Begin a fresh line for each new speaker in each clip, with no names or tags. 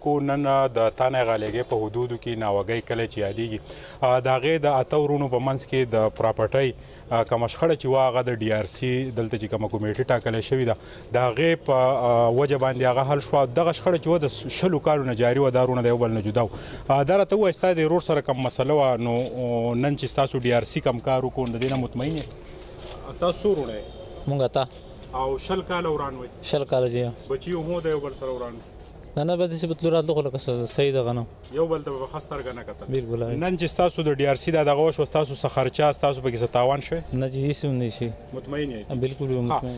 اولیدونکو نن د تانه غالیګي په حدودو کې ناوګي کله چې یادېږي د هغې د اته ورونو په منځ کې د پراپرټۍ کومه شخړه چې وه هغه د ډي آر سي دلته چې کومه کمیټې ټاکلې شوې ده د هغې په وجه باندې هغه حل شوه. دغه شخړه چې وه د 20 کالو نه جاري وه، دا ورونه د یو بل نه جدا وو. دا راته ووایه ستا د ورور سره کوم مسله وه نو نن چې ستاسو ډي آر سي کوم کار وکړو د دې نه مطمئن یې؟ ستاسو څو ورونه یې؟
مونږ اته.
او 20 کاله وران وی؟
20 کاله جی.
بچي هم د یو بل سره وران؟
نه به داسې بتلو راتلو خو لکه صحیح دغه نه،
یو بل ته به ښه سترګه نه کتل.
بالکل.
نن چې ستاسو د ډي آر سي دا دغه وشوه ستاسو څه خرچه ستاسو پکې څه تاوان شوی؟
نه جی هېڅ هم نه شي.
مطمئن یې؟
بالکل مطمئن.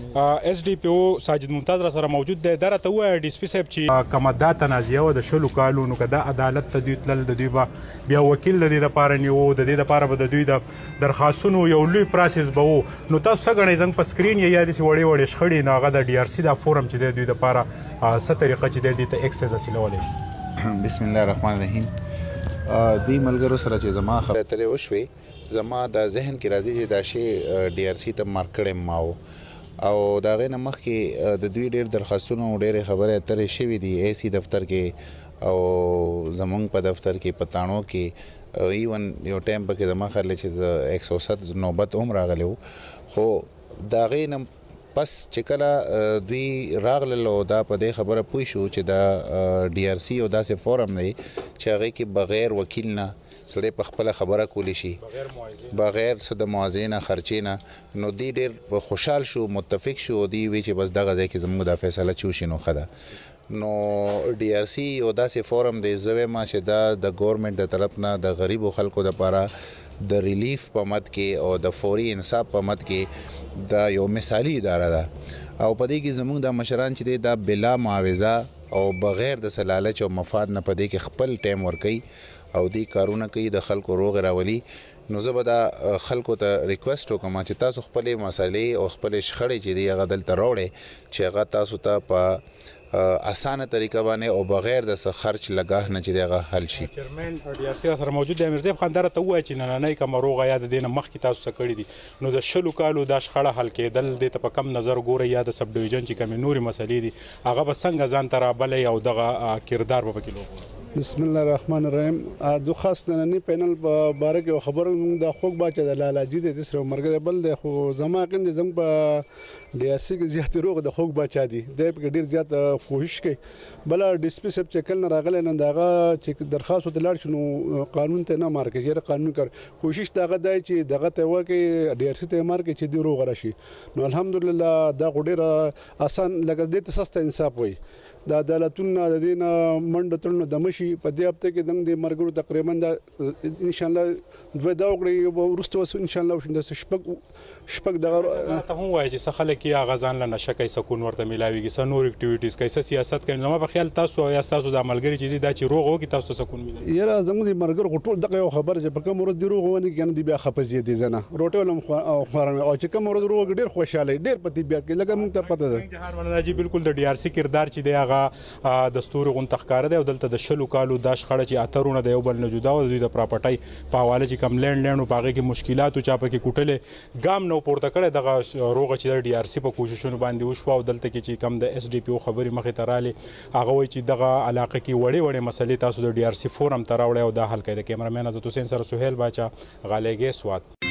ایس ډي پی او ساجد ممتاز را سره موجود دی. دا راته ووایه ډي سي پي صاحب چې کومه دا تنازعه وه د 20 کالو نو که دا عدالت ته دوی تلل د دوی به بیا وکیل د دې دپاره نیوه، د دې دپاره به د دوی د درخواستونو یو لوی پروسس به و. نو تاسو څه ګڼئ زموږ په سکرین یې یا داسې وړې وړې شخړې نو هغه د ډي آر سي دا فورم چې دی دوی دپاره څه طریقه چې دی دې ته اکسس حاصلولی شي؟
بسم الله الرحمن الرحیم. دوی ملګرو سره چې زما خبرې اترې وشوې زما د ذهن کې راځي چې دا شی ډي آر سي ته مارک کړی ما و او د هغې نه مخکې د دوی ډېر درخواستونه او ډېرې خبرې اترې شوي دي اے سی دفتر کې او زمونږ په دفتر کې په تاڼو کې ایون یو ټایم پکې زما خیال دی چې د 107 نوبت هم راغلی و. خو د هغې نه پس چې کله دوی راغلل او دا په دې خبره پوه شو چې دا ډي آر سی یو داسې فورم دی چې هغې کې بغیر وکیل نه سړی په خپله خبره کولی شي، بغیر څه د موازې نه خرچې نه. نو دوی ډېر خوشحال شو، متفق شو، دوی وی چې بس دغه ځای کې زموږ دا فیصله چې وشي نو ښه ده. نو ډي آر سی یو داسې فورم دی زه وایم چې دا د ګورنمنټ د طرف نه د غریبو خلکو دپاره د ریلیف په مد کې او د فوري انصاف په مد کې دا یو مثالي اداره ده او په دې کې زموږ د مشران چې دی دا بلا معاوضه او بغیر د څه لالچ او مفاد نه په دې کې خپل ټایم ورکوي او دوی کارونه کوي د خلکو روغې راولي. نو زه به دا خلکو ته ریکویسټ وکړم چې تاسو خپلې مسلې او خپلې شخړې چې دی هغه دلته راوړئ چې هغه تاسو ته په اسانه طریقه باندې او بغیر د څه خرچ لګاه نه چې دی هغه حل شي.
چیرمن ډي آر سی سره موجود دی. امیرزیب خان دا راته ووایه چې نننۍ کومه روغه یا د دې نه مخکې تاسو څه کړي دي نو د 20 کالو دا شخړه حل کېدل دې ته په کم نظر ګورئ یا د سب ډویژن چې کومې نورې مسلې دي هغه به څنګه ځان ته رابلی او دغه کردار به پکې لوبوي؟
بسم الله الرحمن الرحیم. دو خاص نننی پینل په باره کې خبرو موږ د خوږ باچه د لالاجي دی د سره مرګ بل دی خو زما یقین دی زموږ په ډي آر سی کې زیات روغ د خوږ باچا دی دی په ډیر زیات کوشش کوي. بل ډي سي پي صاحب چې کله راغلی نو دغه چې درخواست ته لاړ شي نو قانون ته نه مار کوي، قانون کار کوشش دغه دی چې دغه ته وکړي ډي آر سی ته مار کوي چې دی روغ راشي. نو الحمدلله دا ډیر آسان لګ دې ته سسته انصاف وي. د عدالتونو د دې نه منډه تړنه د مشي په دې هفته کې دنګ د مرګرو تقریبا د ان شاء الله دوه دا وکړي ورسته ان شاء الله وشند شپږ دغه
ته هم وایي چې څه خلک یې هغه ځان له نشه کوي، سکون ورته میلاویږي، څه نور اکټیویټیز کوي، څه سیاست کوي. زما په خیال تاسو یا ستاسو د ملګري چې دي دا چې روغ وکړي تاسو ته سکون میلاوي.
یاره زموږ د مرګرو ټول دغه یو خبره چې په کوم ورځ دی روغ ونه کې نه دی بیا خپزې دي زنه روټول هم خورانه او چې کوم ورځ روغ ډیر خوشاله ډیر په طبيعت کې لکه موږ ته پته ده.
جهان ولناجي بالکل د ډي آر سي کردار چې دی هغه دستور غون تخکار دی او دلته د 20 کالو دا شخړه چې اترونه د یو بل نه جدا او د پراپرټۍ په حواله چې کم لینډ او پاغه کې مشکلات او چا پکې کوټلې ګام نو پورته کړي دغه روغه چې د ډي آر سي په کوششونو باندې وشو او دلته کې چې کم د اس ډي پی او خبري مخې ته رالي هغه وایي چې دغه علاقه کې وړې وړې مسلې تاسو د ډي آر سي فورم ته راوړی او دا حل کړي. د کیمرامین عزت حسین سره سهیل باچا غالیګي سوات.